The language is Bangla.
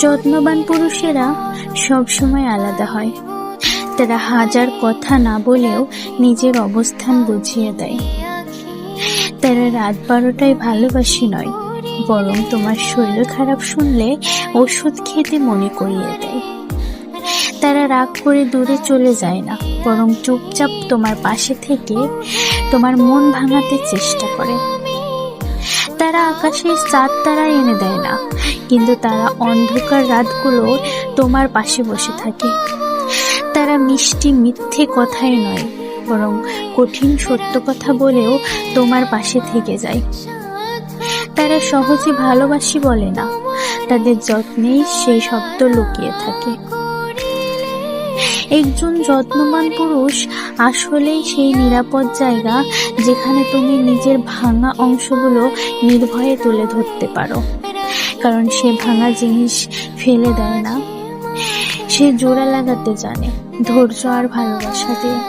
যত্নবান পুরুষেরা সবসময় আলাদা হয়। তারা হাজার কথা না বলেও নিজের অবস্থান বুঝিয়ে দেয়। তারা রাত 12টায় ভালোবাসি নয়, বরং তোমার শরীর খারাপ শুনলে ওষুধ খেতে মনে করিয়ে দেয়। তারা রাগ করে দূরে চলে যায় না, বরং চুপচাপ তোমার পাশে থেকে তোমার মন ভাঙাতে চেষ্টা করে। তারা আকাশের চাঁদ তারা এনে দেয় না, কিন্তু তারা অন্ধকার রাতগুলো তোমার পাশে বসে থাকে। তারা মিষ্টি মিথ্যে কথাই নয়, বরং কঠিন সত্য কথা বলেও তোমার পাশে থেকে যায়। তারা সহজে ভালোবাসি বলে না, তাদের যত্নেই সেই শব্দ লুকিয়ে থাকে। একজন যত্নবান পুরুষ আসলেই সেই নিরাপদ জায়গা যেখানে তুমি নিজের ভাঙা অংশগুলো নির্ভয়ে তুলে ধরতে পারো। কারণ সে ভাঙা জিনিস ফেলে দেয় না, সে জোড়া লাগাতে জানে, ধৈর্য আর ভালোবাসা দিয়ে।